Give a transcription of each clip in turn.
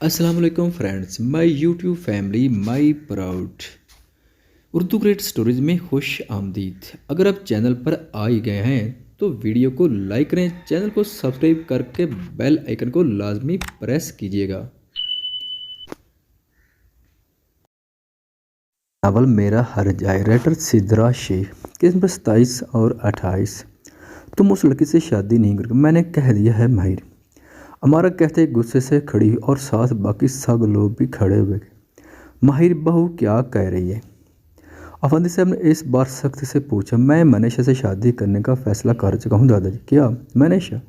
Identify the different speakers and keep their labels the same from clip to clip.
Speaker 1: अस्सलाम वालेकुम friends, my YouTube family my proud Urdu great stories में खुश आमदीद। अगर आप चैनल पर आ ही गए हैं तो वीडियो को लाइक करें, चैनल को सब्सक्राइब करके बेल आइकन को लाजमी प्रेस कीजिएगा। नावल मेरा हर जाए, writer Sidra Shaikh. Case number 27 और 28। तुम उस लड़की से शादी नहीं करोगे, मैंने कह दिया है माहिर। अमारा कहते गुस्से से खड़ी हुई और साथ बाकी सब लोग भी खड़े हुए। माहिर बहू क्या कह रही है? अफंदी साहब ने इस बार सख्ती से पूछा। मैं मनीषा से शादी करने का फैसला कर चुका हूँ दादाजी। क्या मनीषा?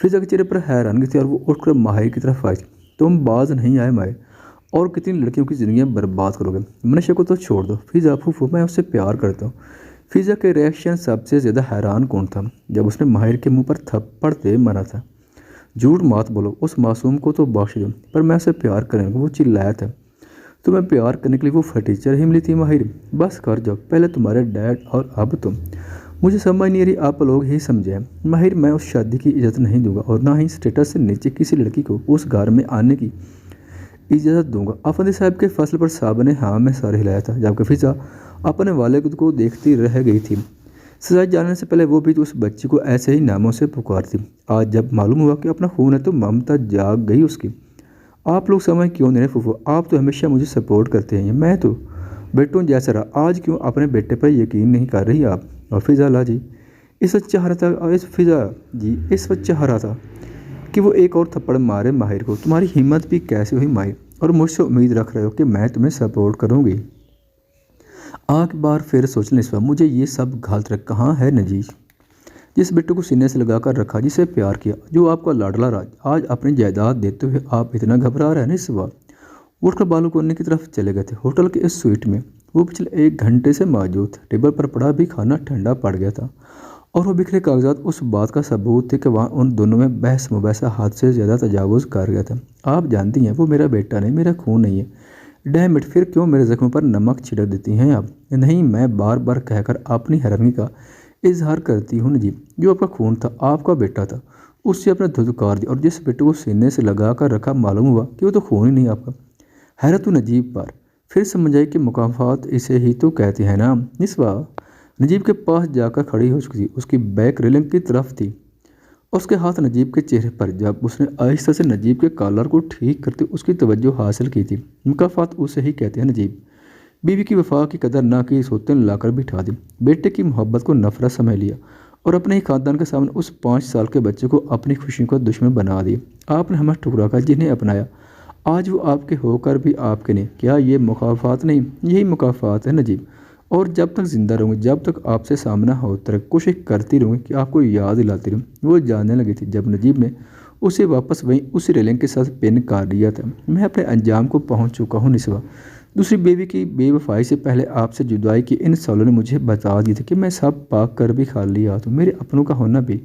Speaker 1: फिजा के चेहरे पर हैरानगी थी और वो उठकर माहिर की तरफ आई। तुम बाज नहीं आए माहिर, और कितनी लड़कियों की ज़िंदगियाँ बर्बाद करोगे। मनीषा को तो छोड़ दो। फिजा फूफू, मैं उससे प्यार करता हूँ। फिजा के रिएक्शन सबसे ज़्यादा हैरान कौन था जब उसने माहिर के मुंह पर थप्पड़ दे मारा था। झूठ मत बोलो, उस मासूम को तो बख्श दो, पर मैं उससे प्यार करूँगा, वो चिल्लाया था। तुम्हें प्यार करने के लिए वो फटीचर ही मिली थी माहिर? बस कर जाओ, पहले तुम्हारे डैड और अब तुम। मुझे समझ नहीं रही, आप लोग ही समझे माहिर। मैं उस शादी की इजाज़त नहीं दूंगा और ना ही स्टेटस से नीचे किसी लड़की को उस घर में आने की इजाज़त दूंगा। अफंदी साहब के फैसले पर साहब ने हाँ में सर हिलाया था, जबकि फिजा अपने वाले को देखती रह गई थी। सजाए जाने से पहले वो भी तो उस बच्ची को ऐसे ही नामों से पुकारती। आज जब मालूम हुआ कि अपना खून है तो ममता जाग गई उसकी। आप लोग समझ क्यों नहीं रहे फूफू? आप तो हमेशा मुझे सपोर्ट करते हैं, मैं तो बेटों जैसा रहा। आज क्यों अपने बेटे पर यकीन नहीं कर रही आप? और फिजा ला जी इस वक्त चाह रहा था, इस फिजा जी इस वक्त चाह रहा था कि वो एक और थप्पड़ मारे माहिर को। तुम्हारी हिम्मत भी कैसे हुई माहिर? और मुझसे उम्मीद रख रहे हो कि मैं तुम्हें सपोर्ट करूँगी? आख बार फिर सोच लें इस बार, मुझे ये सब गलत रख। कहाँ है नजीश, जिस बेटे को सीने से लगाकर रखा, जिसे प्यार किया, जो आपका लाडला राज? आज अपनी जायदाद देते हुए आप इतना घबरा रहे हैं? इस बार उठकर बालू कोने की तरफ चले गए थे। होटल के इस स्वीट में वो पिछले 1 घंटे से मौजूद थे। टेबल पर पड़ा भी खाना ठंडा पड़ गया था और वो बिखरे कागजात उस बात का सबूत थे कि वहाँ उन दोनों में बहस मुबहसा हाथ से ज़्यादा तजावुज़ कर गया था। आप जानती हैं वो मेरा बेटा नहीं, मेरा खून नहीं है। डैम इट, फिर क्यों मेरे जख्मों पर नमक छिड़क देती हैं आप? नहीं, मैं बार बार कहकर अपनी हैरानी का इजहार करती हूँ नजीब। जो आपका खून था, आपका बेटा था, उससे आपने धुतकार दिया, और जिस बेटे को सीने से लगा कर रखा मालूम हुआ कि वो तो खून ही नहीं आपका। हैरत तो नजीब पर फिर समझ आई कि मुकाफात इसे ही तो कहते हैं ना। निस्वा नजीब के पास जाकर खड़ी हो चुकी थी, उसकी बैक रेलिंग की तरफ थी। उसके हाथ नजीब के चेहरे पर। जब उसने आहिस्ता से नजीब के कॉलर को ठीक करते उसकी तवज्जो हासिल की थी। मुकाफात उसे ही कहते हैं नजीब। बीवी की वफा की कदर ना की, सोते लाकर बिठा दी। बेटे की मोहब्बत को नफरत समझ लिया और अपने ही खानदान के सामने उस 5 साल के बच्चे को अपनी खुशियों का दुश्मन बना दिया। आपने हमें ठुकरा कर जिन्हें अपनाया, आज वो आपके होकर भी आपके नहीं। क्या ये मुकाफात नहीं? यही मुकाफात है नजीब। और जब तक ज़िंदा रहूँगी, जब तक आपसे सामना होता रहे, कोशिश करती रहूँगी कि आपको याद दिलाती रहूँ। वो जानने लगी थी जब नजीब ने उसे वापस वहीं उसी रेलिंग के साथ पिन कर दिया था। मैं अपने अंजाम को पहुँच चुका हूँ निस्वा। दूसरी बेबी की बेवफाई से पहले आपसे जुदाई की इन सालों ने मुझे बता दी थी कि मैं सब पाक कर भी खाली हाथ हूँ। मेरे अपनों का होना भी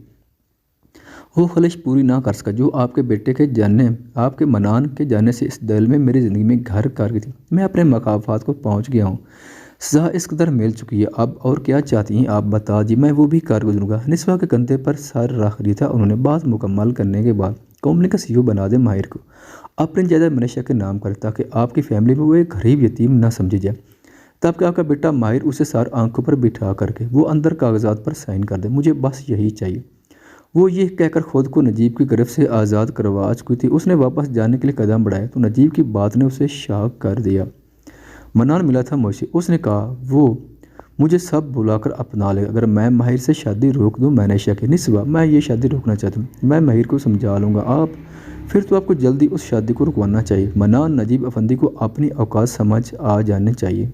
Speaker 1: वो ख्वाहिश पूरी ना कर सका जो आपके बेटे के जानने, आपके मनान के जाने से इस दिल में मेरी ज़िंदगी में घर कर गई थी। मैं अपने मकाफात को पहुँच गया हूँ। सज़ा इस कदर मिल चुकी है, अब और क्या चाहती हैं आप? बता जी, मैं वो भी कर गुजरूँगा। निस्वा के कंधे पर सर रख दिया था उन्होंने। बात मुकम्मल करने के बाद कंपनी का सीईओ बना दे माहिर को, अपनी जायदाद मनीषा के नाम कर, ताकि आपकी फैमिली में वो एक गरीब यतीम ना समझी जाए। तब कि आपका बेटा माहिर उसे सार आंखों पर बिठा करके वो अंदर कागजात पर साइन कर दे। मुझे बस यही चाहिए। वो ये कहकर खुद को नजीब की गिरफ्त से आज़ाद करवा चुकी थी। उसने वापस जाने के लिए कदम बढ़ाया तो नजीब की बात ने उसे शाक कर दिया। मनान मिला था मुझसे, उसने कहा वो मुझे सब भुलाकर अपना ले अगर मैं माहिर से शादी रोक दूं। मैंने शक निस्वा, मैं ये शादी रोकना चाहता हूँ, मैं माहिर को समझा लूँगा। आप फिर तो आपको जल्दी उस शादी को रुकवाना चाहिए। मनान नजीब अफंदी को अपनी औकात समझ आ जाने चाहिए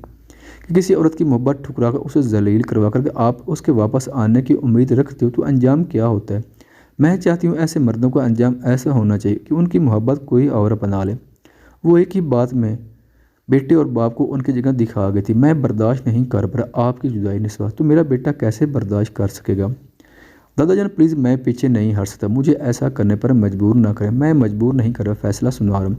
Speaker 1: कि किसी औरत की मोहब्बत ठुकरा कर उसे जलील करवा करके आप उसके वापस आने की उम्मीद रखते हो तो अंजाम क्या होता है? मैं चाहती हूँ ऐसे मर्दों का अंजाम ऐसा होना चाहिए कि उनकी मोहब्बत कोई और अपना ले। वो एक ही बात में बेटे और बाप को उनकी जगह दिखा गई थी। मैं बर्दाश्त नहीं कर पा रहा आपकी जुदाई निस्वा, तो मेरा बेटा कैसे बर्दाश्त कर सकेगा? दादाजान प्लीज़, मैं पीछे नहीं हट सकता, मुझे ऐसा करने पर मजबूर ना करें। मैं मजबूर नहीं कर रहा, फैसला सुना रहा हूँ।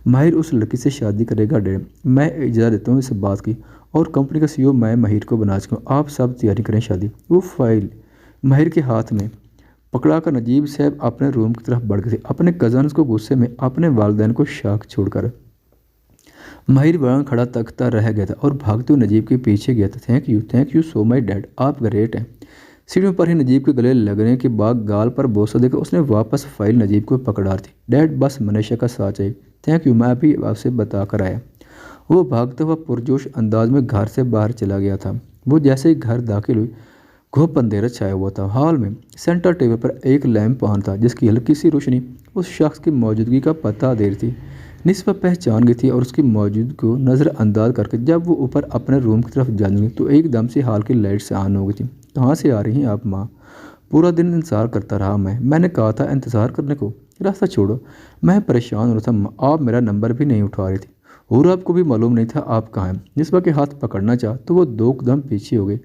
Speaker 1: माहिर उस लड़की से शादी करेगा डैड, मैं इजाज़त देता हूँ इस बात की। और कंपनी का सीईओ मैं माहिर को बना चुका हूँ। आप सब तैयारी करें शादी। वो फाइल माहिर के हाथ में पकड़ा कर नजीब साहब अपने रूम की तरफ बढ़ गए थे, अपने कजन्स को गुस्से में, अपने वालिदैन को शाक छोड़कर। माहिर वहाँ खड़ा तकता रह गया था और भागते हुए नजीब के पीछे गया था। Thank you so my dad, आप ग्रेट हैं। सीढ़ियों पर ही नजीब के गले लगने के बाद गाल पर बोसा देकर उसने वापस फाइल नजीब को पकड़ा दी। डैड बस मनीषा का साथ चाहिए। थैंक यू, मैं अभी आपसे बता कर आया। वो भागता हुआ पुरजोश अंदाज में घर से बाहर चला गया था। वो जैसे ही घर दाखिल हुई, घोप अंधेरा छाया हुआ था। हॉल में सेंटर टेबल पर एक लैंप ऑन था जिसकी हल्की सी रोशनी उस शख्स की मौजूदगी का पता दे रही थी। निस्बत पहचान गई थी और उसकी मौजूदगी को नज़रअंदाज करके जब वो ऊपर अपने रूम की तरफ जाने लगी तो एकदम से हॉल की लाइट्स ऑन हो गई थी। कहाँ से आ रही हैं आप माँ? पूरा दिन इंतज़ार करता रहा मैंने कहा था इंतज़ार करने को, रास्ता छोड़ो। मैं परेशान हो रहा था, आप मेरा नंबर भी नहीं उठा रही थी और आपको भी मालूम नहीं था आप कहाँ हैं। निस्बा के हाथ पकड़ना चाहा तो वो दो कदम पीछे हो गए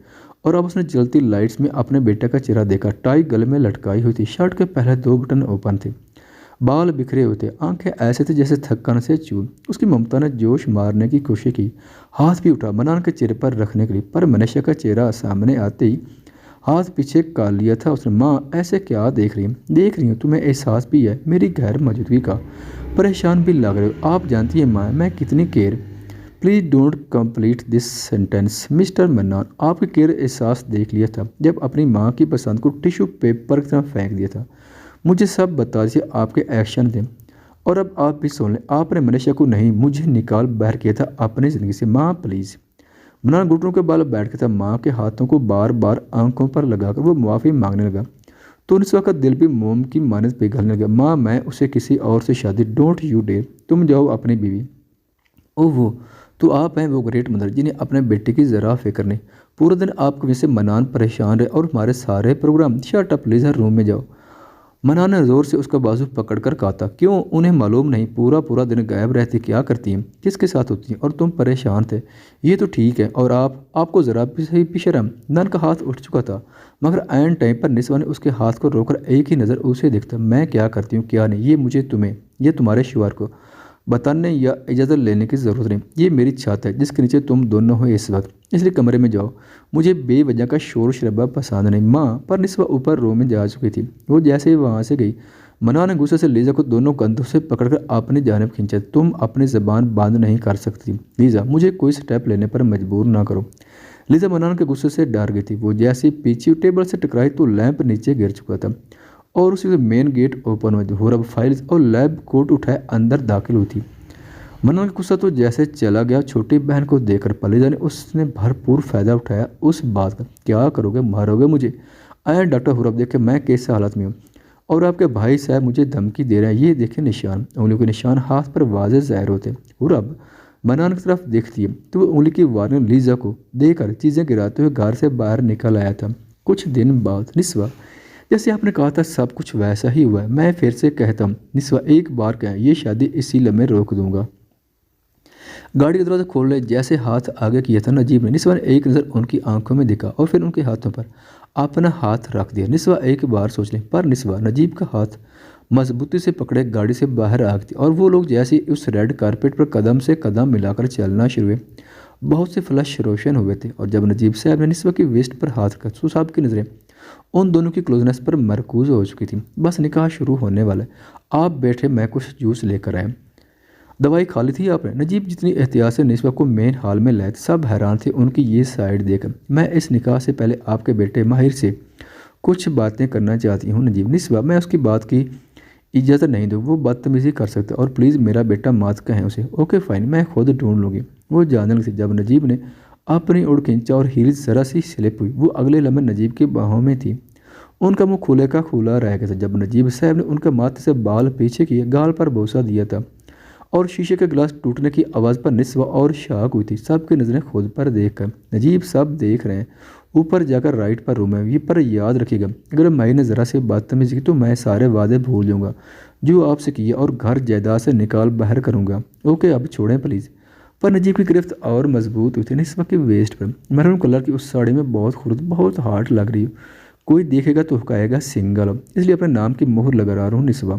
Speaker 1: और अब उसने जलती लाइट्स में अपने बेटे का चेहरा देखा। टाई गले में लटकाई हुई थी, शर्ट के पहले दो बटन ओपन थे, बाल बिखरे हुए थे, आंखें ऐसे थे जैसे थक्कन से चूर। उसकी ममता ने जोश मारने की कोशिश की, हाथ भी उठा मनान के चेहरे पर रखने के लिए, पर मनीषा का चेहरा सामने आते ही हाथ पीछे कर लिया था उसने। माँ ऐसे क्या देख रही हूँ, तुम्हें एहसास भी है मेरी गैर मौजूदगी का? परेशान भी लग रहे हो। आप जानती हैं माँ मैं कितनी care. Please don't complete this sentence mister mannan. आपके केयर एहसास देख लिया था जब अपनी माँ की पसंद को टिश्यू पेपर की तरह फेंक दिया था। मुझे सब बता दीजिए आपके एक्शन थे। और अब आप भी सुन लें, आपने मनीषा को नहीं मुझे निकाल बाहर किया था अपनी ज़िंदगी से। माँ प्लीज़। मनान घुटनों के बल बैठ गया था, माँ के हाथों को बार बार आंखों पर लगाकर वो माफ़ी मांगने लगा। तो निस्वा का दिल भी मोम की मानस पिघलने लगा। माँ मैं उसे किसी और से शादी, डोंट यू डेयर, तुम जाओ अपनी बीवी। ओह वो तो आप हैं वो ग्रेट मदर जिन्हें अपने बेटे की ज़रा फिक्र नहीं। पूरे दिन आपकी वजह से मनान परेशान रहे और हमारे सारे प्रोग्राम। शट अप प्लीज़, हर रूम में जाओ। मनान ने ज़ोर से उसका बाजू पकड़कर कहा था। क्यों, उन्हें मालूम नहीं पूरा पूरा दिन गायब रहती, क्या करती हैं, किसके साथ होती हैं, और तुम परेशान थे। ये तो ठीक है, और आपको ज़रा भी सही भी शर्म। नन का हाथ उठ चुका था मगर ऐन टाइम पर निस्वा ने उसके हाथ को रोककर एक ही नज़र उसे देखता। मैं क्या करती हूँ क्या नहीं ये मुझे तुम्हें, ये तुम्हारे शुआर को बताने या इजाज़त लेने की ज़रूरत नहीं। ये मेरी छत है जिसके नीचे तुम दोनों हो इस वक्त, इसलिए कमरे में जाओ। मुझे बेवजह का शोर शराबा पसंद नहीं। माँ, पर निस्वा ऊपर रूम में जा चुकी थी। वो जैसे ही वहाँ से गई, मना ने गुस्से से लीजा को दोनों कंधों से पकड़कर अपनी जानिब खींचा। तुम अपनी ज़बान बंद नहीं कर सकती लीजा, मुझे कोई स्टेप लेने पर मजबूर ना करो। लीजा मनान के गुस्से से डर गई थी। वो जैसे पीछे टेबल से टकराई तो लैंप नीचे गिर चुका था और उसी से मेन गेट ओपन हुआ। होरब फाइल्स और लैब कोट उठाए अंदर दाखिल हुई थी। मन्ना का गुस्सा तो जैसे चला गया। छोटी बहन को देखकर पलीजा ने उसने भरपूर फ़ायदा उठाया उस बात का। क्या करोगे, मारोगे मुझे? आया डॉक्टर हुरब, देखे मैं कैसे हालत में हूँ और आपके भाई साहब मुझे धमकी दे रहे हैं। ये देखे निशान, उंगलियों के निशान हाथ पर वाज़ेह ज़ाहिर होते। हुरब मनान की तरफ देखती है तो वो उंगली की वार्निंग लीजा को देकर चीज़ें गिराते हुए घर से बाहर निकल आया था। कुछ दिन बाद निस्वा, जैसे आपने कहा था सब कुछ वैसा ही हुआ है। मैं फिर से कहता हूँ निस्वा, एक बार कहें ये शादी इसी लम्हे रोक दूंगा। गाड़ी का दरवाज़ा खोलने जैसे हाथ आगे किया था नजीब ने, निस्वा ने एक नज़र उनकी आंखों में देखा और फिर उनके हाथों पर अपना हाथ रख दिया। निस्वा एक बार सोच लें, पर निस्वा नजीब का हाथ मजबूती से पकड़े गाड़ी से बाहर आ गई और वो लोग जैसे उस रेड कारपेट पर कदम से कदम मिलाकर चलना शुरू हुए। बहुत से फ्लश रोशन हुए थे और जब नजीब साहब ने निस्वा की वेस्ट पर हाथ रखा तो साहब की नज़रें उन दोनों की क्लोजनेस पर मरकूज हो चुकी थी। बस निकाह शुरू होने वाला है, आप बैठे, मैं कुछ जूस लेकर आया। दवाई खा ली थी आपने? नजीब जितनी एहतियात से निस्बा को मेन हॉल में लाए थे, सब हैरान थे उनकी ये साइड देखकर। मैं इस निकाह से पहले आपके बेटे माहिर से कुछ बातें करना चाहती हूँ नजीब। निस्बा, मैं उसकी बात की इजाज़त नहीं दूँ, वो बदतमीज़ी कर सकता और प्लीज़ मेरा बेटा मात कहें उसे। ओके फ़ाइन, मैं खुद ढूंढ लूँगी। वो जानने लगी जब नजीब ने अपनी उड़ खींचा और हील्स ज़रा सी स्लिप हुई। वो अगले लम्हे नजीब की बाहों में थी। उनका मुंह खुले का खुला रह गया था जब नजीब साहब ने उनके माथे से बाल पीछे किए, गाल पर बोसा दिया था और शीशे के गिलास टूटने की आवाज़ पर निस्वा और शाक हुई थी। सबकी नज़रें खुद पर देखकर। नजीब सब देख रहे हैं, ऊपर जाकर राइट पर रूम है। ये पर याद रखिएगा, अगर माई ने ज़रा से बदतमीज़ी की तो मैं सारे वादे भूल जाऊँगा जो आपसे किए और घर जायदाद से निकाल बाहर करूँगा। ओके अब छोड़ें प्लीज़। पर नजीब की गिरफ्त और मजबूत हुई थी। निस्वा की वेस्ट पर मैरून कलर की उस साड़ी में बहुत खूबसूरत, बहुत हार्ड लग रही हो। कोई देखेगा तो कहेगा सिंगल हो, इसलिए अपने नाम की मोहर लगा रहा हूँ निस्वा।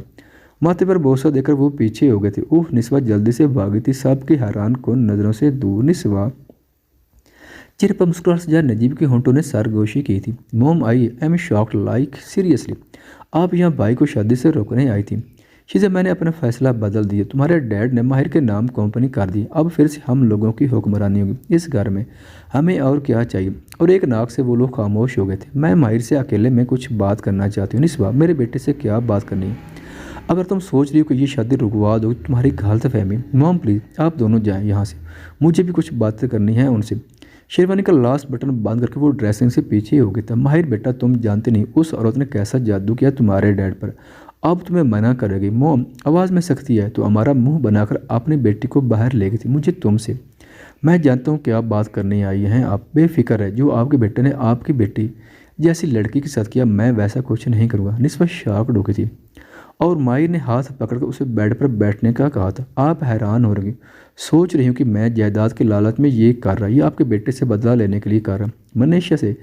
Speaker 1: माथे पर बोसा देकर वो पीछे हो गए थे। ओह, निस्वा जल्दी से भागी थी सबकी हैरान कौन नज़रों से दूर। निस्वा चेहरे पर मुस्कुराहट से नजीब के होंठों ने सरगोशी की थी। मोम I am shocked like seriously, आप यहाँ भाई को शादी से रोकने आई थी? शीज़ा, मैंने अपना फैसला बदल दिया। तुम्हारे डैड ने माहिर के नाम कंपनी कर दी, अब फिर से हम लोगों की हुक्मरानी होगी इस घर में। हमें और क्या चाहिए? और एक नाक से वो लोग खामोश हो गए थे। मैं माहिर से अकेले में कुछ बात करना चाहती हूँ। निस्बा, मेरे बेटे से क्या बात करनी है? अगर तुम सोच रही हो कि ये शादी रुकवा दो, तुम्हारी गलत फहमी। मॉम प्लीज़ आप दोनों जाएं यहाँ से, मुझे भी कुछ बातें करनी है उनसे। शेरवानी का लास्ट बटन बंद करके वो ड्रेसिंग से पीछे हो गया था। माहिर बेटा, तुम जानते नहीं उस औरत ने कैसा जादू किया तुम्हारे डैड पर। अब तुम्हें मना करेगी। मोम, आवाज़ में सख्ती है तो हमारा मुंह बनाकर अपनी बेटी को बाहर ले गई थी मुझे तुमसे। मैं जानता हूँ क्या बात करने आई हैं आप, बेफिक्र है। जो आपके बेटे ने आपकी बेटी जैसी लड़की के साथ किया, मैं वैसा कुछ नहीं करूँगा। निस्बा शाक ढुकी थी और माहिर ने हाथ पकड़कर उसे बेड पर बैठने का कहा था। आप हैरान हो रही, सोच रही हूँ कि मैं जायदाद के लालच में ये कर रहा, ये आपके बेटे से बदला लेने के लिए कर रहा। मनीषा से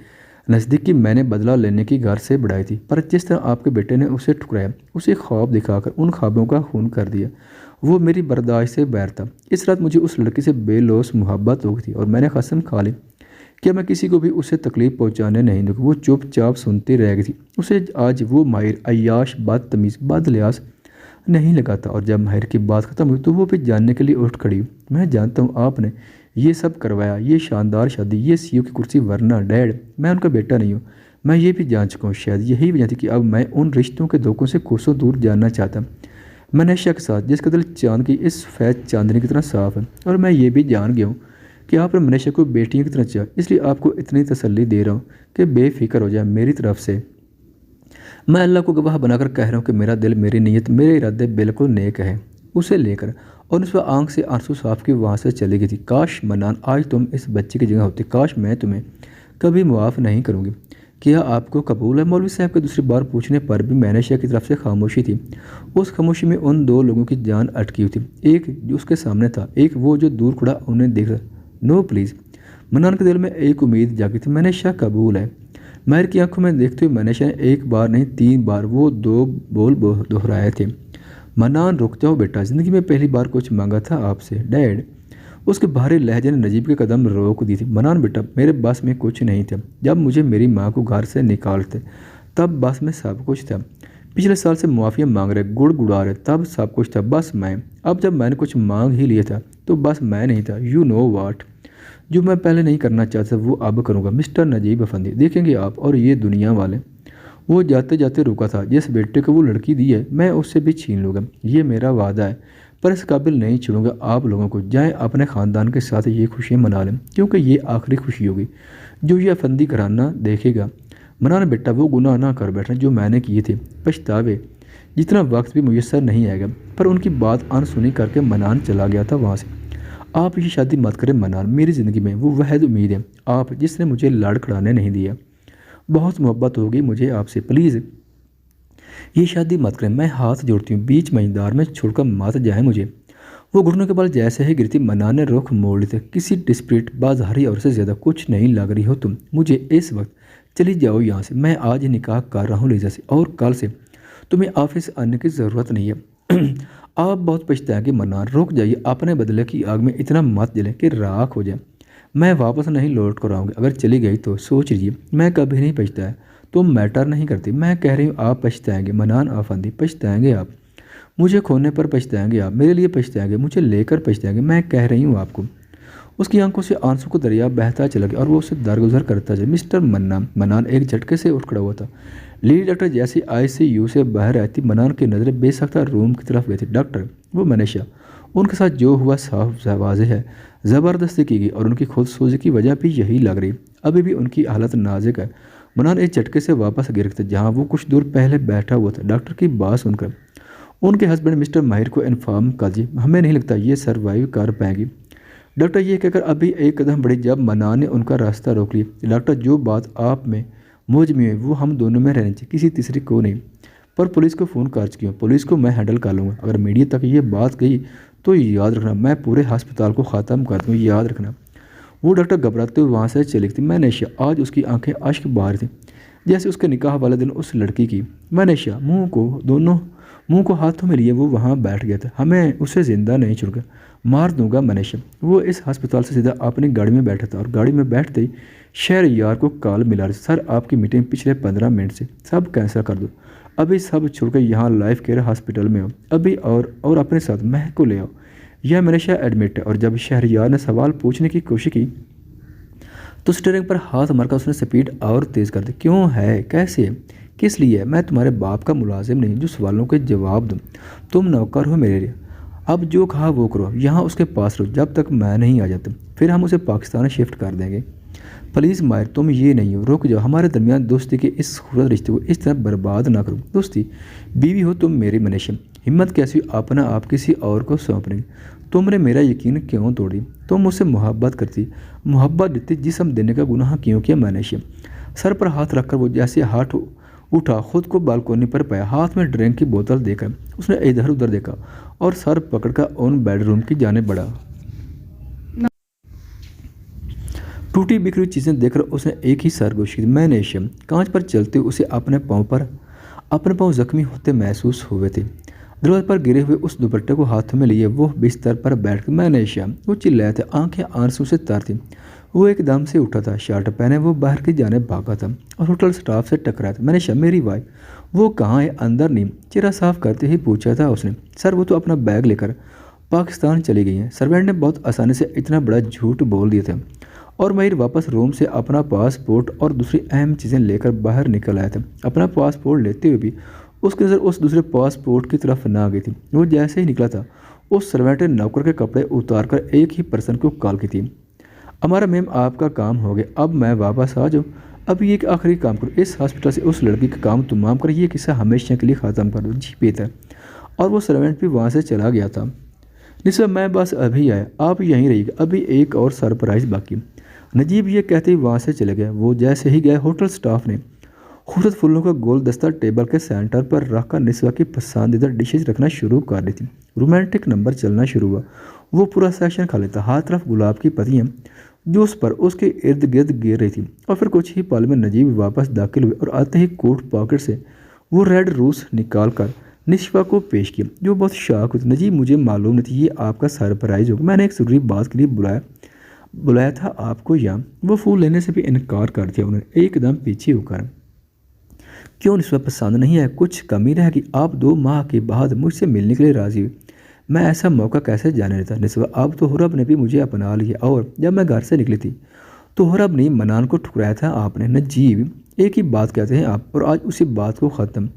Speaker 1: नज़दीकी मैंने बदला लेने की घर से बढ़ाई थी, पर जिस तरह आपके बेटे ने उसे ठुकराया, उसे ख्वाब दिखाकर उन ख्वाबों का खून कर दिया, वो मेरी बर्दाश्त से बैर था। इस रात मुझे उस लड़की से बेलौस मोहब्बत हो गई थी और मैंने कसम खा ली कि मैं किसी को भी उसे तकलीफ़ पहुंचाने नहीं दूँगी। वो चुपचाप सुनती रह गई थी। उसे आज वो माहिर अय्याश, बदतमीज़, बदलियास नहीं लगा था। और जब माहिर की बात ख़त्म हुई तो वो भी जानने के लिए उठ खड़ी हुई। मैं जानता हूँ आपने ये सब करवाया, ये शानदार शादी, ये सीईओ की कुर्सी, वरना डैड मैं उनका बेटा नहीं हूँ। मैं ये भी जान चुका हूँ। शायद यही वजह थी कि अब मैं उन रिश्तों के धोखों से कोसों दूर जानना चाहता। मनीषा के साथ जिसका दिल चांद की इस सफ़ेद चांदनी की तरह साफ है, और मैं ये भी जान गया हूँ कि आपने मनीषा को बेटियों की तरह चाहा, इसलिए आपको इतनी तसल्ली दे रहा हूँ कि बेफिक्र हो जाए मेरी तरफ से। मैं अल्लाह को गवाह बनाकर कह रहा हूँ कि मेरा दिल, मेरी नीयत, मेरे इरादे बिल्कुल नेक है। उसे लेकर और उस पर आंख से आंसू साफ की वहाँ से चली गई थी। काश मन्नान आज तुम इस बच्चे की जगह होती, काश मैं तुम्हें कभी मुआफ़ नहीं करूँगी। क्या आपको कबूल है? मौलवी साहब के दूसरी बार पूछने पर भी मनीषा की तरफ से खामोशी थी। उस खामोशी में उन दो लोगों की जान अटकी हुई थी, एक जो उसके सामने था, एक वो जो दूर खड़ा उन्हें देख रहा। Know please. मन्नान के दिल में एक उम्मीद जागी थी। मनीषा कबूल है। माहिर की आंखों में देखते हुए मनीषा ने एक बार नहीं 3 बार वो दो बोल दोहराए थे। मन्नान, रुक जाओ बेटा, ज़िंदगी में पहली बार कुछ मांगा था आपसे डैड। उसके भारी लहजे ने नजीब के कदम रोक दी थी। मन्नान बेटा, मेरे बस में कुछ नहीं था। जब मुझे मेरी माँ को घर से निकालते तब बस में सब कुछ था। पिछले साल से मुआफ़िया मांग रहे, गुड़ गुड़ा रहे, तब सब कुछ था, बस मैं। अब जब मैंने कुछ मांग ही लिया था तो बस मैं नहीं था। यू नो वाट, जो मैं पहले नहीं करना चाहता वो अब करूँगा। मिस्टर नजीब अफंदी, देखेंगे आप और ये दुनिया वाले। वो जाते जाते रुका था। जिस बेटे को वो लड़की दी है मैं उससे भी छीन लूँगा, ये मेरा वादा है, पर इस काबिल नहीं छोड़ूंगा आप लोगों को। जाएं अपने ख़ानदान के साथ ये खुशियाँ मना लें, क्योंकि ये आखिरी खुशी होगी जो ये अफंदी घराना देखेगा। मनाना बेटा, वो गुनाह ना कर बैठना जो मैंने किए थे, पछतावे जितना वक्त भी मुयसर नहीं आएगा। पर उनकी बात अनसुनी करके मनान चला गया था वहाँ से। आप ये शादी मत करें मनान, मेरी ज़िंदगी में वो वहद उम्मीद है आप जिसने मुझे लाड़ खड़ाने नहीं दिया। बहुत मोहब्बत होगी मुझे आपसे, प्लीज़ ये शादी मत करें। मैं हाथ जोड़ती हूँ, बीच मझदार में छोड़कर मत जाए मुझे। वो घुटनों के बल जैसे ही गिरती मनान ने रुख मोड़ लिए थे। किसी डिस्प्रिट बाजारी और से ज़्यादा कुछ नहीं लग रही हो तुम मुझे इस वक्त। चली जाओ यहाँ से, मैं आज ही निकाह कर रहा हूँ लीजा से, और कल से तुम्हें ऑफिस आने की ज़रूरत नहीं है। आप बहुत पछताएंगे मन्नान, रुक जाइए, अपने बदले की आग में इतना मत जले कि राख हो जाए। मैं वापस नहीं लौट कर आऊँगी, अगर चली गई तो सोच लीजिए मैं कभी नहीं पछताया। तुम मैटर नहीं करती, मैं कह रही हूँ आप पछताएंगे मन्नान आफंदी, पछताएंगे आप। मुझे खोने पर पछताएंगे आप, मेरे लिए पछताएंगे, मुझे लेकर पछताएंगे, मैं कह रही हूँ आपको। उसकी आंखों से आंसू को दरिया बहता चला गया और वो उसे दरगुजर करता चला। मिस्टर मन्नान, मन्नान एक झटके से उठ खड़ा हुआ था। लेडी डॉक्टर जैसे ICU से बाहर आई थी, मन्नान की नज़रें बेसख्ता रूम की तरफ गई थी। डॉक्टर, वो मनीषा, उनके साथ जो हुआ साफ वाज़ेह है, ज़बरदस्ती की गई और उनकी खुद सूझ की वजह भी यही लग रही। अभी भी उनकी हालत नाजुक है। मन्नान एक झटके से वापस गिर गया जहाँ वो कुछ दूर पहले बैठा हुआ था। डॉक्टर की बात सुनकर उनके हस्बैंड मिस्टर माहिर को इन्फॉर्म कर दी, हमें नहीं लगता ये सर्वाइव कर पाएगी। डॉक्टर ये कहकर अभी एक कदम बढ़ी जब मन्नान ने उनका रास्ता रोक लिया। डॉक्टर, जो बात आप में मुझ में है वो हम दोनों में रहनी चाहिए, किसी तीसरे को नहीं। पर पुलिस को फ़ोन कर चुकी हूँ, पुलिस को मैं हैंडल कर लूँगा। अगर मीडिया तक ये बात गई तो याद रखना मैं पूरे अस्पताल को ख़त्म कर दूँ, याद रखना। वो डॉक्टर घबराते हुए वहाँ से चली थी। मनीषा, आज उसकी आंखें अश्क बहा रही थी जैसे उसके निकाह वाले दिन उस लड़की की। मनीषा मुँह को दोनों मुंह को हाथों में लिए वो वहाँ बैठ गया था। हमें उसे ज़िंदा नहीं छोड़कर मार दूंगा मनीष। वो इस अस्पताल से सीधा अपनी गाड़ी में बैठा था और गाड़ी में बैठते ही शहरयार को कॉल मिला, सर आपकी मीटिंग पिछले 15 मिनट से, सब कैंसिल कर दो, अभी सब छोड़कर यहाँ लाइफ केयर हॉस्पिटल में आओ अभी, और अपने साथ महक को ले आओ, यह मनीषा एडमिट है। और जब शहरयार ने सवाल पूछने की कोशिश की तो स्टीयरिंग पर हाथ मारकर उसने स्पीड और तेज़ कर दी। क्यों है, कैसे, किस लिए? मैं तुम्हारे बाप का मुलाजिम नहीं जो सवालों के जवाब दूँ, तुम नौकर हो मेरे लिए। अब जो कहा वो करो, यहाँ उसके पास रहो जब तक मैं नहीं आ जाता, फिर हम उसे पाकिस्तान शिफ्ट कर देंगे। प्लीज़ मायर तुम ये नहीं हो, रुक जाओ, हमारे दरमियान दोस्ती के इस खूबसूरत रिश्ते को इस तरह बर्बाद ना करो। दोस्ती, बीवी हो तुम मेरी मनीषा, हिम्मत कैसी अपना आप किसी और को सौंपने की? तुमने मेरा यकीन क्यों तोड़ी? तुम मुझसे मोहब्बत करती, मोहब्बत देती, जिसम देने का गुनाह क्यों किया मनीषा? सर पर हाथ रखकर वो जैसे हाथ उठा, खुद को बालकोनी पर पाया, हाथ में ड्रिंक की बोतल देकर उसने इधर उधर देखा और सर पकड़कर उन बेडरूम की जाने बढ़ा। टूटी बिखरी चीज़ें देखकर उसने एक ही सरगोशी की, मनीषा। कांच पर चलते उसे अपने पाँव जख्मी होते महसूस हुए थे। दरवाजे पर गिरे हुए उस दुपट्टे को हाथों में लिए वो बिस्तर पर बैठ कर मनीषा, वो चिल्लाए थे, आंखें आंसू से तर थी। वो एकदम से उठा था, शर्ट पहने वो बाहर की जाने भागा था और होटल स्टाफ से टकराया था। मनीषा मेरी वाइफ, वो कहाँ है? अंदर नहीं, चेहरा साफ करते ही पूछा था उसने। सर वो तो अपना बैग लेकर पाकिस्तान चली गई है। सर्वेंट ने बहुत आसानी से इतना बड़ा झूठ बोल दिया था और महिर वापस रूम से अपना पासपोर्ट और दूसरी अहम चीज़ें लेकर बाहर निकल आया था। अपना पासपोर्ट लेते हुए भी उसकी नज़र उस दूसरे पासपोर्ट की तरफ ना गई थी। वो जैसे ही निकला था उस सर्वेंट ने नौकर के कपड़े उतार कर एक ही पर्सन को कॉल की थी, हमारा मैम आपका काम हो गया, अब मैं वापस आ जाऊँ? अभी एक आखिरी काम करो, इस हॉस्पिटल से उस लड़की का काम तमाम कर, ये किस्सा हमेशा के लिए ख़त्म कर दो। जी बेहतर। और वो सर्वेंट भी वहाँ से चला गया था। निशा मैं बस अभी आया, आप यहीं रहिएगा, अभी एक और सरप्राइज़ बाकी। नजीब ये कहते ही वहाँ से चले गए। वो जैसे ही गए होटल स्टाफ ने खूबसूरत फूलों का गुलदस्ता टेबल के सेंटर पर रखकर निस्वा की पसंदीदा डिशेज रखना शुरू कर दी थी। रोमांटिक नंबर चलना शुरू हुआ। वो पूरा सेक्शन खा लेता, हर तरफ गुलाब की पत्तियाँ जो उस पर उसके इर्द गिर्द गिर रही थी। और फिर कुछ ही पल में नजीब वापस दाखिल हुए और आते ही कोट पॉकेट से वो रेड रोज निकाल कर निस्वा को पेश किया, जो बहुत शॉक हुई। नजीब मुझे मालूम नहीं थी ये आपका सरप्राइज होगा, मैंने एक ज़रूरी बात के लिए बुलाया था आपको यहाँ। वो फूल लेने से भी इनकार कर दिया उन्होंने एकदम पीछे होकर। क्यों निस्वा पसंद नहीं है? कुछ कमी रहेगी? आप 2 माह के बाद मुझसे मिलने के लिए राज़ी हुई, मैं ऐसा मौका कैसे जाने देता? निस्वा अब तो हुरब ने भी मुझे अपना लिया, और जब मैं घर से निकली थी तो हुरब ने मनान को ठुकराया था आपने। नजीब एक ही बात कहते हैं आप, और आज उसी बात को ख़त्म।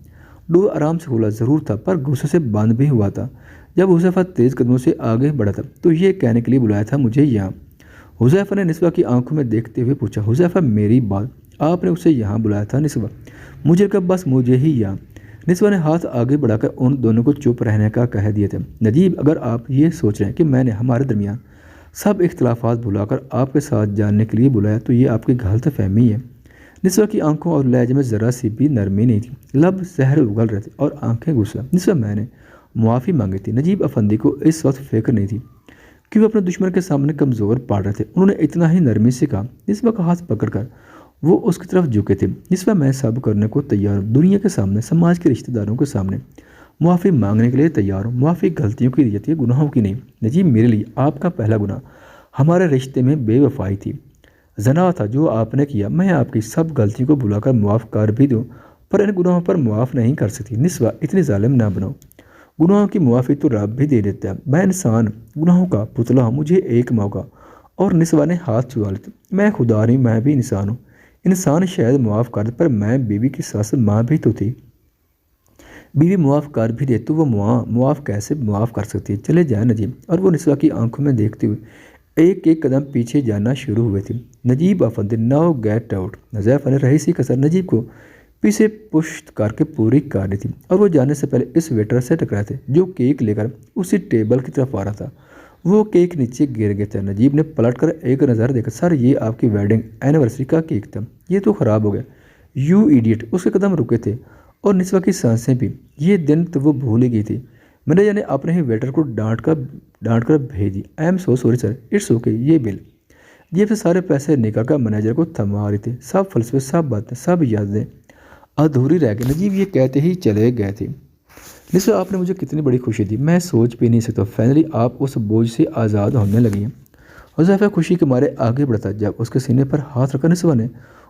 Speaker 1: डोर आराम से खुला ज़रूर था पर गुस्से से बंद भी हुआ था। जब हुज़ैफ़ा तेज़ कदमों से आगे बढ़ा था तो ये कहने के लिए बुलाया था मुझे यहाँ। हुज़ैफ़ा ने निस्वा की आंखों में देखते हुए पूछा, हुज़ैफ़ा मेरी बात, आपने उसे यहाँ बुलाया था? निस्वा मुझे कब, बस मुझे ही यहाँ। निस्वा ने हाथ आगे बढ़ाकर उन दोनों को चुप रहने का कह दिया था। नजीब अगर आप ये सोच रहे हैं कि मैंने हमारे दरमियान सब इख्तलाफात भुलाकर आपके साथ जानने के लिए बुलाया तो ये आपकी गलत फहमी है। निस्वा की आंखों और लहजे में ज़रा सी भी नरमी नहीं थी, लब जहर उगल रहे थे और आंखें गुस्सा। निस्वा मैंने मुआफ़ी मांगी थी। नजीब अफंदी को इस वक्त फिक्र नहीं थी कि वो अपने दुश्मन के सामने कमज़ोर पड़ रहे थे। उन्होंने इतना ही नरमी से कहा। निस्वा का हाथ पकड़कर वो उसकी तरफ झुके थे। निस्वा मैं सब करने को तैयार हूँ, दुनिया के सामने, समाज के रिश्तेदारों के सामने मुआफ़ी मांगने के लिए तैयार हूँ। मुआफ़ी गलतियों की रहती है, गुनाहों की नहीं। नजीब मेरे लिए आपका पहला गुनाह हमारे रिश्ते में बेवफाई थी, जना था जो आपने किया। मैं आपकी सब गलतियों को भुलाकर मुआफ़ कर भी दूँ पर इन गुनाहों पर मुआफ़ नहीं कर सकती। निस्वा इतनी जालिम ना बनाओ, गुनाहों की मुआफ़ी तो रब भी दे देता है। मैं इंसान गुनाहों का पुतला हूँ, मुझे एक मौका। और निस्वा ने हाथ छुआ लिया। मैं खुदा नहीं, मैं भी इंसान हूँ। इंसान शायद मुआफ़ कर दे पर मैं बीवी की सास माँ भी तो थी। बीवी मुआफ़ कर भी दे तो वो मुआफ़ कैसे मुआफ़ कर सकती है? चले जाए नजीब। और वो निस्वा की आंखों में देखते हुए एक एक कदम पीछे जाना शुरू हुए थे। Najeeb Afandi now get out. Huzaifa ने रही सी कसर नजीब को पीछे पुश्त करके पूरी कर दी थी और वो जाने से पहले इस वेटर से टकराए थे जो केक लेकर उसी टेबल की तरफ आ रहा था। वो केक नीचे गिर गया था। नजीब ने पलटकर एक नज़र देखा, सर ये आपकी वेडिंग एनिवर्सरी का केक था, ये तो ख़राब हो गया। You idiot. उसके कदम रुके थे और निस्वा की सांसें भी। ये दिन तो वो भूल ही गई थी। मैनेजर ने अपने ही वेटर को डांट कर भेजी। I am so sorry sir, it's okay. ये बिल। जेब से सारे पैसे निकाल कर मैनेजर को थमा रहे थे। सब फलसफे, सब बातें, सब यादें अधूरी रह गई। नजीब ये कहते ही चले गए थे। निस्वा आपने मुझे कितनी बड़ी खुशी दी, मैं सोच भी नहीं सकता। फाइनली आप उस बोझ से आज़ाद होने लगी हैं। हुज़ैफ़ा खुशी के मारे आगे बढ़ता जब उसके सीने पर हाथ रखा निस्वा ने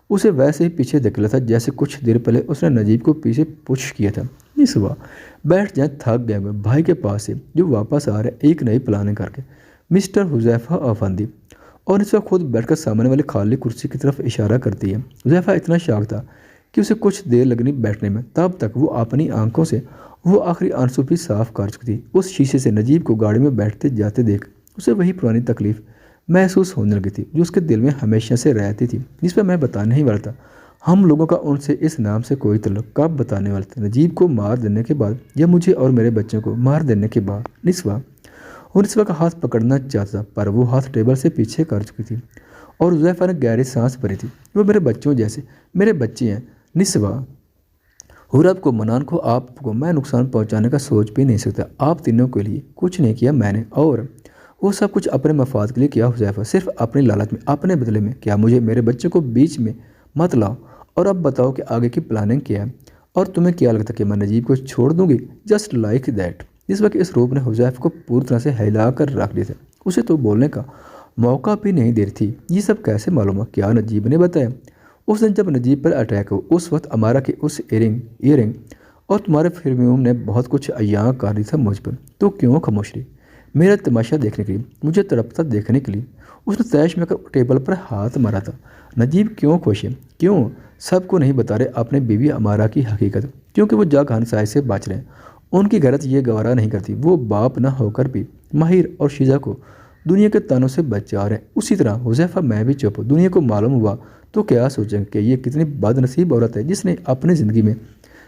Speaker 1: उसे वैसे ही पीछे धकेला था जैसे कुछ देर पहले उसने नजीब को पीछे पुश किया था। निस्वा बैठ जाए, थक गए हुए भाई के पास से जो वापस आ रहे एक नई प्लानिंग करके। मिस्टर हुज़ैफ़ा अफंदी। और निस्वा खुद बैठकर सामने वाली खाली कुर्सी की तरफ इशारा करती है। हुज़ैफ़ा इतना शाक था कि उसे कुछ देर लगनी बैठने में, तब तक वो अपनी आंखों से वो आखिरी आंसू भी साफ कर चुकी थी। उस शीशे से नजीब को गाड़ी में बैठते जाते देख उसे वही पुरानी तकलीफ महसूस होने लगी थी जो उसके दिल में हमेशा से रहती थी, जिस पर मैं बताने ही वाला था। हम लोगों का उनसे इस नाम से कोई तल्लुक कब बताने वाले थे? नजीब को मार देने के बाद या मुझे और मेरे बच्चों को मार देने के बाद? निस्वा वो निस्वा का हाथ पकड़ना चाहता था पर वो हाथ टेबल से पीछे कर चुकी थी और हुज़ैफ़ा ने गहरी सांस भरी थी। वो मेरे बच्चों जैसे मेरे बच्चे हैं निस्वा। हुरब को, मनान को, आपको मैं नुकसान पहुंचाने का सोच भी नहीं सकता। आप तीनों के लिए कुछ नहीं किया मैंने, और वो सब कुछ अपने मफाद के लिए किया हुज़ैफ़ा, सिर्फ अपनी लालच में, अपने बदले में। क्या मुझे मेरे बच्चों को बीच में मत लाओ। और अब बताओ कि आगे की प्लानिंग क्या है, और तुम्हें क्या लगता है कि मैं नजीब को छोड़ दूंगी? Just like that. इस वक्त इस रूप ने हुज़ैफ़ा को पूरी तरह से हिला कर रख दिया था। उसे तो बोलने का मौका भी नहीं दे रही थी। ये सब कैसे मालूम हुआ? क्या नजीब ने बताया? उस दिन जब नजीब पर अटैक हो उस वक्त अमारा की उस ईयरिंग और तुम्हारे फिरम्यूम ने बहुत कुछ अय्याह कर दी था मुझ पर। तो क्यों खामोश रही? मेरा तमाशा देखने के लिए, मुझे तड़पता देखने के लिए। उसने तैश में कर टेबल पर हाथ मारा था। नजीब क्यों खुश है? क्यों सबको नहीं बता रहे अपने बीवी अमारा की हकीकत? क्योंकि वो जग हंसाए से बच रहे हैं। उनकी गरज ये गवारा नहीं करती। वो बाप ना होकर भी माहिर और शीजा को दुनिया के तानों से बचा रहे हैं। उसी तरह हुज़ैफ़ा मैं भी चुप। दुनिया को मालूम हुआ तो क्या सोचेंगे कि ये कितनी बदनसीब औरत है जिसने अपनी ज़िंदगी में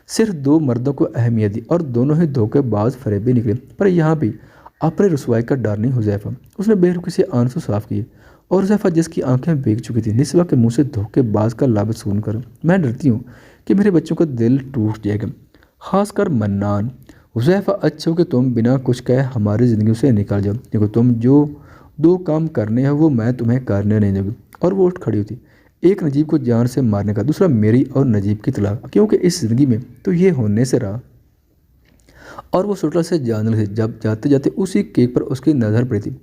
Speaker 1: सिर्फ दो मर्दों को अहमियत दी और दोनों ही धोखेबाज फरेबी निकले। पर यहाँ भी अपने रसवाई का डर नहीं हुज़ैफ़ा। उसने बेरुखी से आंसू साफ किए और हुज़ैफ़ा जिसकी आंखें भीग चुकी थी निस्वा के मुंह से धोखेबाज का लफ्ज़ सुनकर मैं डरती हूँ कि मेरे बच्चों का दिल टूट जाएगा, खासकर मन्नान। हुज़ैफ़ा अच्छा हो कि तुम बिना कुछ कहे हमारी ज़िंदगी से निकल जाओ। देखो तुम जो दो काम करने हैं वो मैं तुम्हें करने नहीं दूँगी। और वो उठ खड़ी होती। एक नजीब को जान से मारने का, दूसरा मेरी और नजीब की तलाक, क्योंकि इस ज़िंदगी में तो ये होने से रहा। और वो सुटल से जाने लगी जब जाते जाते उसी केक पर उसकी नज़र पड़ी थी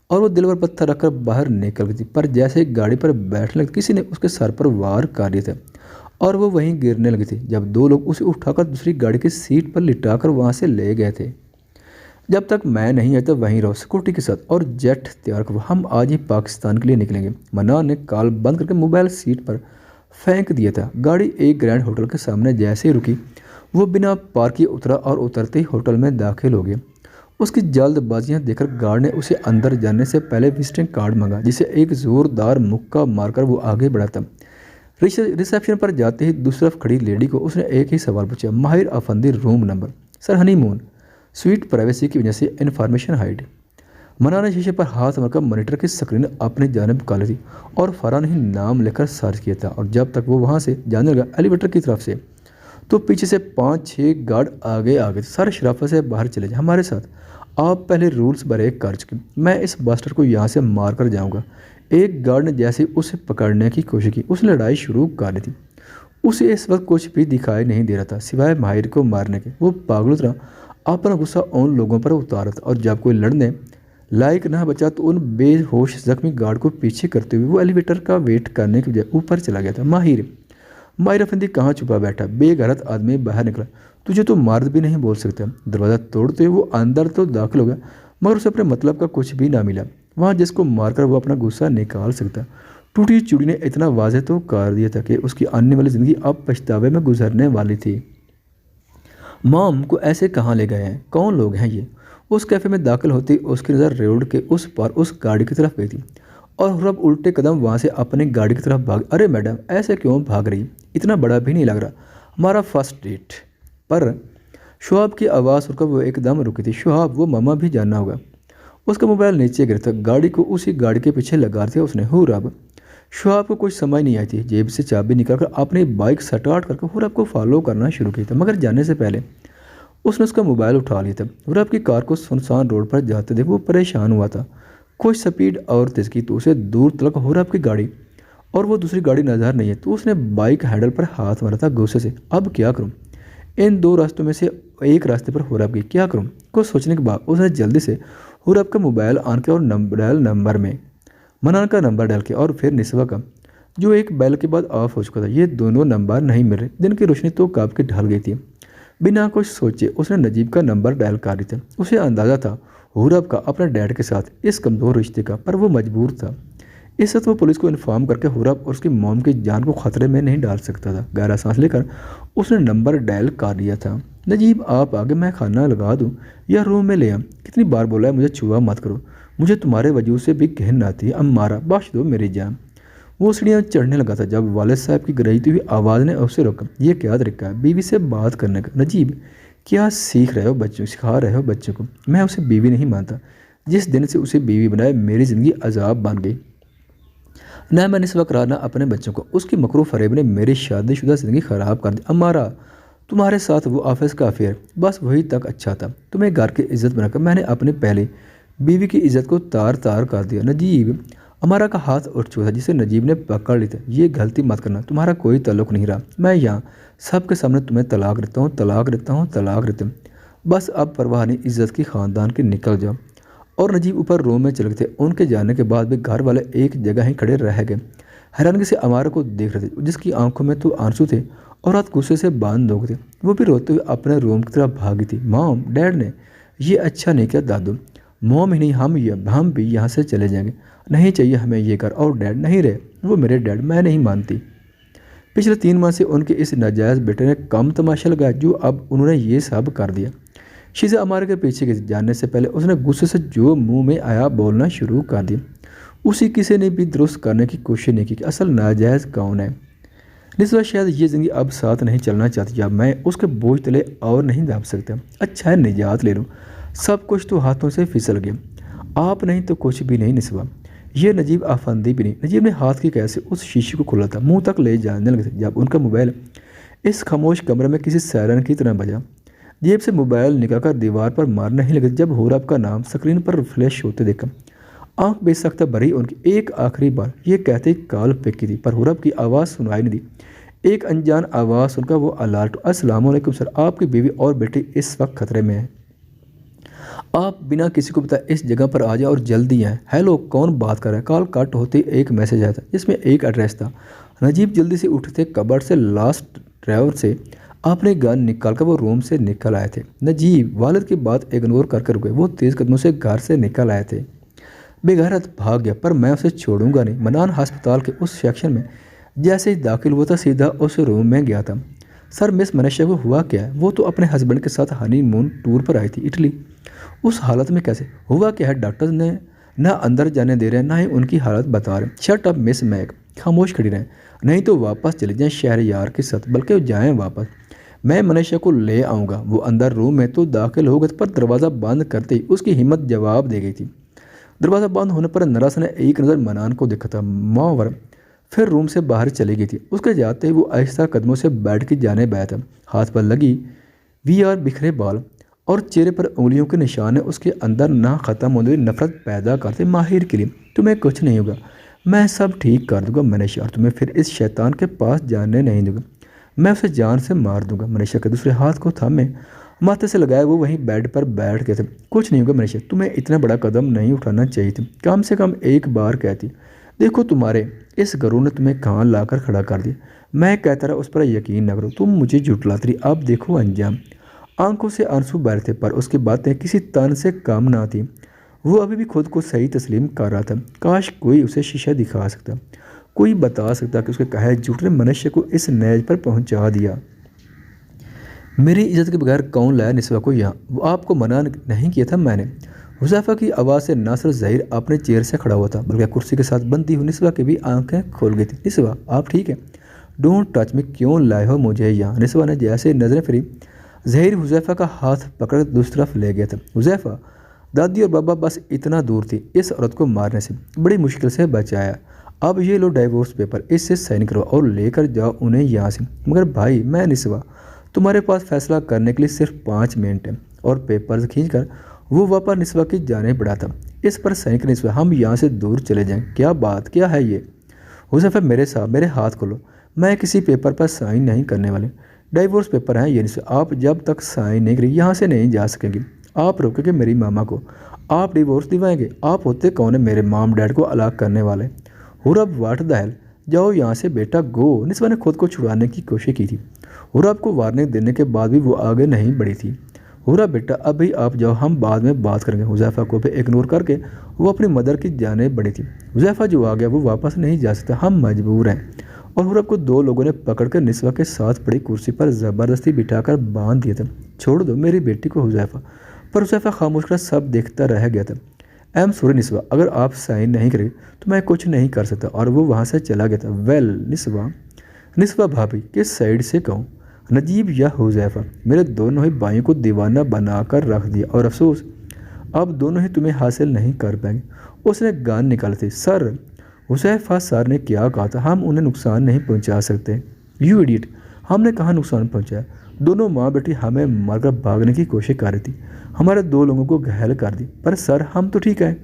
Speaker 1: और वो दिल पर पत्थर रखकर बाहर निकल गई थी। पर जैसे ही गाड़ी पर बैठने लगी किसी ने उसके सर पर वार कर दिया था और वो वहीं गिरने लगी थी जब दो लोग उसे उठाकर दूसरी गाड़ी की सीट पर लिटाकर वहाँ से ले गए थे। जब तक मैं नहीं आता वहीं रहो सिक्योरिटी के साथ और जेट तैयार करो, हम आज ही पाकिस्तान के लिए निकलेंगे। मन्नान ने कॉल बंद करके मोबाइल सीट पर फेंक दिया था। गाड़ी एक ग्रैंड होटल के सामने जैसे ही रुकी वो बिना पार किए उतरा और उतरते ही होटल में दाखिल हो गया। उसकी जल्दबाजियां देखकर गार्ड ने उसे अंदर जाने से पहले विजिटिंग कार्ड मांगा जिसे एक ज़ोरदार मुक्का मारकर वो आगे बढ़ा था। रिसेप्शन पर जाते ही दूसरी तरफ खड़ी लेडी को उसने एक ही सवाल पूछा, Mahir Afandi room number? Sir, honeymoon suite, privacy की वजह से इन्फॉर्मेशन हाइड। मना ने शीशे पर हाथ मारकर मॉनिटर की स्क्रीन अपनी जानिब काली थी और फरहान ही नाम लेकर सर्च किया था। और जब तक वो वहाँ से जाने लगा एलिवेटर की तरफ से तो पीछे से 5-6 गार्ड आगे आ गए। सारे शराफत से बाहर चले जाए, हमारे साथ। आप पहले रूल्स ब्रेक कर चुके, मैं इस बास्टर को यहाँ से मार कर जाऊँगा। एक गार्ड ने जैसे उसे पकड़ने की कोशिश की उसने लड़ाई शुरू कर दी थी। उसे इस वक्त कुछ भी दिखाई नहीं दे रहा था सिवाय माहिर को मारने के। वो पागलों तरह अपना गुस्सा उन लोगों पर उतारा था और जब कोई लड़ने लायक ना बचा तो उन बेहोश जख्मी गार्ड को पीछे करते हुए वो एलिवेटर का वेट करने की बजाय ऊपर चला गया था। माहिर अफंदी कहाँ छुपा बैठा? बेगैरत आदमी बाहर निकला। तुझे तो मर्द भी नहीं बोल सकता। दरवाज़ा तोड़ते हुए वो अंदर तो दाखिल हो गया मगर उसे अपने मतलब का कुछ भी ना मिला वहाँ जिसको मारकर वो अपना गुस्सा निकाल सकता। टूटी चूड़ी ने इतना वाजह तो कर दिया था कि उसकी आने वाली ज़िंदगी अब पछतावे में गुजरने वाली थी। मॉम को ऐसे कहाँ ले गए हैं? कौन लोग हैं ये? उस कैफ़े में दाखिल होती उसकी नज़र रोड के उस पार उस गाड़ी की तरफ गई थी और रब उल्टे कदम वहाँ से अपनी गाड़ी की तरफ भाग। अरे मैडम, ऐसे क्यों भाग रही? इतना बड़ा भी नहीं लग रहा हमारा फर्स्ट डेट। पर शुहाब की आवाज़ सुनकर वो एकदम रुकी थी। शुहाब, वो मामा भी जानना होगा। उसका मोबाइल नीचे गिरा था, गाड़ी को उसी गाड़ी के पीछे लगा दिया उसने। हुरब। शुहाब को कुछ समझ नहीं आई थी। जेब से चाबी निकालकर अपनी बाइक स्टार्ट करके हुरब को फॉलो करना शुरू किया था मगर जाने से पहले उसने उसका मोबाइल उठा लिया था। हुरब की कार को सुनसान रोड पर जाते देख वो परेशान हुआ था। कुछ स्पीड और तेज की तो उसे दूर तक हुरब की गाड़ी और वो दूसरी गाड़ी नजर नहीं है तो उसने बाइक हैंडल पर हाथ मारा था गुस्से से। अब क्या करूं? इन दो रास्तों में से एक रास्ते पर हुरैब की। क्या करूँ? कुछ सोचने के बाद उसने जल्दी से हुरैब का मोबाइल ऑन किया और डायल नंबर में मनान का नंबर डाल किया और फिर निस्वा का, जो एक बैल के बाद ऑफ हो चुका था। ये दोनों नंबर नहीं मिल रहे। दिन की रोशनी तो काब के ढल गई थी। बिना कुछ सोचे उसने नजीब का नंबर डायल कर दिया। उसे अंदाज़ा था हुरैब का अपने डैड के साथ इस कमज़ोर रिश्ते का, पर वो मजबूर था। इस वक्त वो पुलिस को इन्फॉर्म करके हुरैब और उसकी मॉम की जान को खतरे में नहीं डाल सकता था। गहरा सांस लेकर उसने नंबर डायल कर दिया था। नजीब, आप आगे, मैं खाना लगा दूँ या रूम में ले आऊं? कितनी बार बोला है मुझे छुआ मत करो, मुझे तुम्हारे वजूद से भी घिन आती है। अम्मारा, बख्श दो मेरी जान। वो सीढ़ियाँ चढ़ने लगा था जब वालिद साहब की गरजती हुई आवाज़ ने उसे रोका। ये क्या तरीका है बीवी से बात करने का? नजीब, क्या सीख रहे हो बच्चों, सिखा रहे हो बच्चों को? मैं उसे बीवी नहीं मानता। जिस दिन से उसे बीवी बनाया मेरी ज़िंदगी अजाब बन गई। न मैं निस्बा करार, न अपने बच्चों को। उसकी मकरू फरेब ने मेरी शादीशुदा ज़िंदगी ख़राब कर दी। अम्मारा, तुम्हारे साथ वो ऑफिस का अफेयर, बस वही तक अच्छा था। तुम्हें घर की इज्जत बनाकर मैंने अपने पहले बीवी की इज्जत को तार तार कर दिया। नजीब, अमारा का हाथ उठ चुका था जिसे नजीब ने पकड़ ली था। ये गलती मत करना, तुम्हारा कोई ताल्लुक नहीं रहा। मैं यहाँ सबके सामने तुम्हें तलाक देता हूँ, तलाक देता हूँ, तलाक देता हूँ। बस अब परवाह नहीं, इज्जत की ख़ानदान के निकल जाओ। और नजीब ऊपर रूम में चले गए थे। उनके जाने के बाद भी घर वाले एक जगह ही खड़े रह गए, हैरानगी से अमारा को देख रहे थे, जिसकी आंखों में तो आंसू थे और हाथ गुस्से से बांध हो गए थे। वो भी रोते हुए अपने रूम की तरफ भागी थी। मॉम, डैड ने ये अच्छा नहीं किया। दादू, मॉम ही नहीं, हम भी यहाँ से चले जाएंगे। नहीं चाहिए हमें ये कर। और डैड नहीं रहे, वो मेरे डैड, मैं नहीं मानती। पिछले 3 माह से उनके इस नाजायज़ बेटे ने कम तमाशा लगाया जो अब उन्होंने ये सब कर दिया। शीज़ा अमारा के पीछे गई। जानने से पहले उसने गुस्से से जो मुंह में आया बोलना शुरू कर दिया। उसी किसी ने भी दुरुस्त करने की कोशिश नहीं की कि असल नाजायज़ कौन है। निस्बा शायद ये ज़िंदगी अब साथ नहीं चलना चाहती। अब मैं उसके बोझ तले और नहीं दाब सकता। अच्छा है, निजात ले लूँ। सब कुछ तो हाथों से फिसल गया। आप नहीं तो कुछ भी नहीं निस्बा। ये नजीब आफंदी भी नहीं। नजीब ने हाथ की कैसे उस शीशे को खोला था, मुंह तक ले जाने लगे थे जब उनका मोबाइल इस खामोश कमरे में किसी सायरन की तरह बजा। जेब से मोबाइल निकालकर दीवार पर मारने ही लगे जब हुरैब का नाम स्क्रीन पर फ्लैश होते देखा। आंख बेसख्ता भरी उनकी एक आखिरी बार ये कहते कॉल फेंकी थी, पर हुरैब की आवाज़ सुनाई नहीं दी। एक अनजान आवाज़ सुनकर वो अलर्ट, अस्सलाम वालेकुम सर, आपकी बीवी और बेटी इस वक्त खतरे में है। आप बिना किसी को बताए इस जगह पर आ जाए और जल्दी आए। हेलो, कौन बात कर रहा है? कॉल कट होते एक मैसेज आया था जिसमें एक एड्रेस था। नजीब जल्दी से उठे थे। कबर्ड से लास्ट ड्राइवर से अपने गन निकाल कर वो रूम से निकल आए थे। नजीब वालिद की बात इग्नोर करके रुके। वो तेज़ कदमों से घर से निकल आए थे। बेगैरत भाग गया, पर मैं उसे छोड़ूंगा नहीं। मनान अस्पताल के उस सेक्शन में जैसे ही दाखिल हुआ था सीधा उस रूम में गया था। सर, मिस मनीषा को हुआ क्या है? वो तो अपने हस्बैंड के साथ हनीमून टूर पर आई थी इटली। उस हालत में कैसे? हुआ क्या है? डॉक्टर ने ना अंदर जाने दे रहे हैं, ना ही उनकी हालत बता रहे। शट अप मिस मैक, खामोश खड़ी रहें, नहीं तो वापस चले जाएं शहर यार के साथ, बल्कि जाएं वापस। मैं मनीषा को ले आऊँगा। वो अंदर रूम में तो दाखिल हो गए, पर दरवाज़ा बंद करते ही उसकी हिम्मत जवाब दे गई थी। दरवाज़ा बंद होने पर नरस ने एक नज़र मनान को देखा था, मावर, फिर रूम से बाहर चली गई थी। उसके जाते ही वो आहिस्ता कदमों से बैठ के जाने बैठा था। हाथ पर लगी वीआर बिखरे बाल और चेहरे पर उंगलियों के निशान उसके अंदर ना ख़त्म होने वाली नफरत पैदा करते। माहिर के लिए तुम्हें कुछ नहीं होगा, मैं सब ठीक कर दूंगा मनीषा, और तुम्हें फिर इस शैतान के पास जाने नहीं दूंगा। मैं उसे जान से मार दूंगा। मनीषा के दूसरे हाथ को थामे माथे से लगाए वो वहीं बेड पर बैठ गए थे। कुछ नहीं होगा मनीषा, तुम्हें इतना बड़ा कदम नहीं उठाना चाहिए था। कम से कम एक बार कहती। देखो तुम्हारे इस गरूर ने तुम्हें कहाँ लाकर खड़ा कर दिया। मैं कहता रहा उस पर यकीन न करो, तुम मुझे झुठलाती रही। अब देखो अंजाम। आंखों से आंसू बह रहे थे, पर उसकी बातें किसी तन से कम ना थी। वो अभी भी खुद को सही तस्लीम कर रहा था। काश कोई उसे शीशा दिखा सकता, कोई बता सकता कि उसके कहे झूठ ने मनुष्य को इस नैज पर पहुंचा दिया। मेरी इज्जत के बगैर कौन लाया निस्वा को यहाँ? वो आपको मना नहीं किया था मैंने। हुज़ैफा की आवाज़ से ना सिर्फ ज़हीर अपने चेयर से खड़ा हुआ था, बल्कि कुर्सी के साथ बंदी हुई निस्वा की भी आंखें खोल गई थी। निस्वा, आप ठीक है? डोंट टच मी, क्यों लाए हो मुझे यहाँ? निस्वा ने जैसे नज़रें फिरी, ज़हीर हुज़ैफा का हाथ पकड़ दूसरी तरफ ले गया था। हुज़ैफा, दादी और बाबा बस इतना दूर थी इस औरत को मारने से, बड़ी मुश्किल से बचाया। अब ये लो डाइवोर्स पेपर, इससे साइन करो और लेकर जाओ उन्हें यहाँ से। मगर भाई, मैं निस्वा, तुम्हारे पास फैसला करने के लिए सिर्फ 5 मिनट है। और पेपर्स खींचकर वो वापस निस्वा की जाने पड़ा था। इस पर साइन कर निस्वा, हम यहाँ से दूर चले जाएं। क्या बात, क्या है ये? हुज़ैफा, मेरे साथ, मेरे हाथ खोलो। मैं किसी पेपर पर साइन नहीं करने वाले। डाइवोर्स पेपर हैं ये निस्वा, आप जब तक साइन नहीं करेंगे यहाँ से नहीं जा सकेंगे। आप रोकेंगे मेरी मामा को, आप डिवोर्स दिलवाएंगे। आप होते कौन है मेरे मॉम डैड को अलग करने वाले? हुरब वाट द हेल, जाओ यहाँ से बेटा गो। निस्वा ने खुद को छुड़ाने की कोशिश की थी। हुरब को वार्निंग देने के बाद भी वो आगे नहीं बढ़ी थी। हुरब बेटा अभी आप जाओ, हम बाद में बात करेंगे। हुज़ैफ़ा को भी इग्नोर करके वो अपनी मदर की जाने बढ़ी थी। हुज़ैफ़ा जो आ गया वो वापस नहीं जा सकता, हम मजबूर हैं। और हुरब को दो लोगों ने पकड़कर निस्वा के साथ पड़ी कुर्सी पर ज़बरदस्ती बिठाकर बांध दिया था। छोड़ दो मेरी बेटी को हुज़ैफ़ा। पर हुज़ैफ़ा खामोश कर सब देखता रह गया था। आई एम सॉरी निस्वा, अगर आप साइन नहीं करें तो मैं कुछ नहीं कर सकता। और वो वहाँ से चला गया था। वेल निस्वा, निस्वा भाभी किस साइड से कहूँ, नजीब या हुज़ैफ़ा, मेरे दोनों ही भाइयों को दीवाना बनाकर रख दिया। और अफसोस अब दोनों ही तुम्हें हासिल नहीं कर पाएंगे। उसने गान निकाले थे। सर, हुज़ैफ़ा सर ने क्या कहा था, हम उन्हें नुकसान नहीं पहुंचा सकते। यू इडियट, हमने कहाँ नुकसान पहुंचाया? दोनों माँ बेटी हमें मारकर भागने की कोशिश कर रही थी, हमारे दो लोगों को घायल कर दी। पर सर हम तो ठीक है।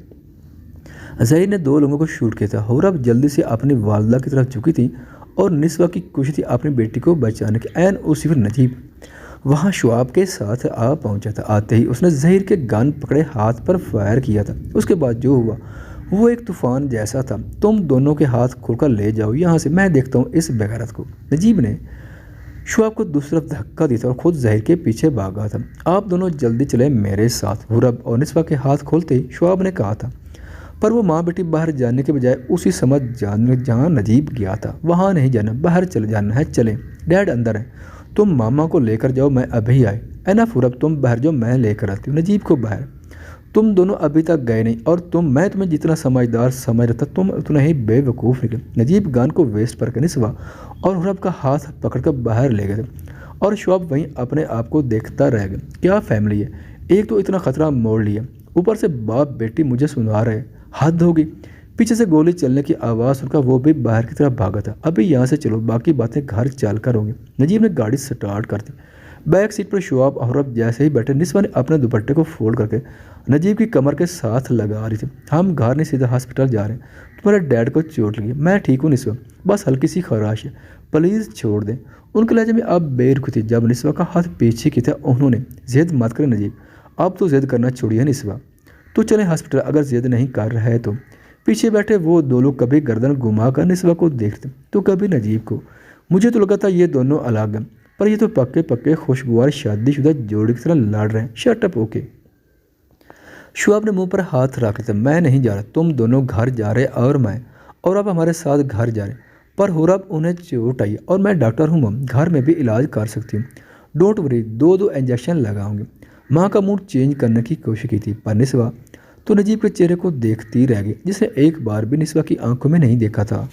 Speaker 1: ज़हीर ने दो लोगों को शूट किया था। हुरब जल्दी से अपनी वालदा की तरफ झुकी थी और निस्वा की कोशिश थी अपनी बेटी को बचाने की। ऐन उसी पर नजीब वहाँ शुआब के साथ आ पहुंचा था। आते ही उसने ज़हीर के गन पकड़े हाथ पर फायर किया था। उसके बाद जो हुआ वो एक तूफ़ान जैसा था। तुम दोनों के हाथ खोलकर ले जाओ यहाँ से, मैं देखता हूँ इस बेगैरत को। नजीब ने शुआब को दूसरी तरफ धक्का दिया था और खुद ज़हीर के पीछे भागा था। आप दोनों जल्दी चले मेरे साथ। हुरब और निस्वा के हाथ खोलते ही शुआब ने कहा था। पर वो माँ बेटी बाहर जाने के बजाय उसी समझ जाने जहाँ नजीब गया था वहाँ नहीं जाना, बाहर चले जाना है। चले, डैड अंदर है, तुम मामा को लेकर जाओ, मैं अभी आए। एनफ हुरब, तुम बाहर जाओ, मैं लेकर आती हूँ नजीब को बाहर। तुम दोनों अभी तक गए नहीं और मैं तुम्हें जितना समझदार समझ रहा था तुम उतना ही बेवकूफ़ निकले। नजीब गान को वेस्ट पर निस्वा और हुरब का हाथ पकड़कर बाहर ले गए थे और शुआब वहीं अपने आप को देखता रह गया। क्या फैमिली है, एक तो इतना खतरा मोड़ लिया, ऊपर से बाप बेटी मुझे सुना रहे, हद होगी। पीछे से गोली चलने की आवाज़ सुनकर वो भी बाहर की तरफ भागा था। अभी यहाँ से चलो, बाकी बातें घर चल कर होंगी। नजीब ने गाड़ी स्टार्ट कर दी। बैक सीट पर शुआब और हुरब जैसे ही बैठे, निस्वा ने अपने दुपट्टे को फोल्ड करके नजीब की कमर के साथ लगा रही थी। हम घर नहीं सीधा हॉस्पिटल जा रहे हैं, तुम्हारे डैड को चोट लगी। मैं ठीक हूँ निस्वा, बस हल्की सी खराश है, प्लीज़ छोड़ दें। उनके लहजे में अब बेरुखी थी। जब निस्वा का हाथ पीछे की था उन्होंने, जिद मत कर नजीब, अब तो जिद करना छोड़िए निस्वा, तो चले हॉस्पिटल अगर जिद नहीं कर रहा है तो। पीछे बैठे वो दो लोग कभी गर्दन घुमा कर निस्वा को देखते तो कभी नजीब को। मुझे तो लगा था ये दोनों अलग हैं, पर ये तो पक्के पक्के खुशगवार शादीशुदा जोड़ी की तरह लड़ रहे हैं। Shut up okay. शुआब ने मुंह पर हाथ रख लिया। मैं नहीं जा रहा, तुम दोनों घर जा रहे और मैं और अब हमारे साथ घर जा रहे। पर हुरब, उन्हें चोट आई और मैं डॉक्टर हूँ मम, घर में भी इलाज कर सकती हूँ। डोंट वरी, दो इंजेक्शन लगाऊंगी। माँ का मूड चेंज करने की कोशिश की थी, पर निस्वा तो नजीब के चेहरे को देखती रह गई, जिसने एक बार भी निस्वा की आंखों में नहीं देखा था।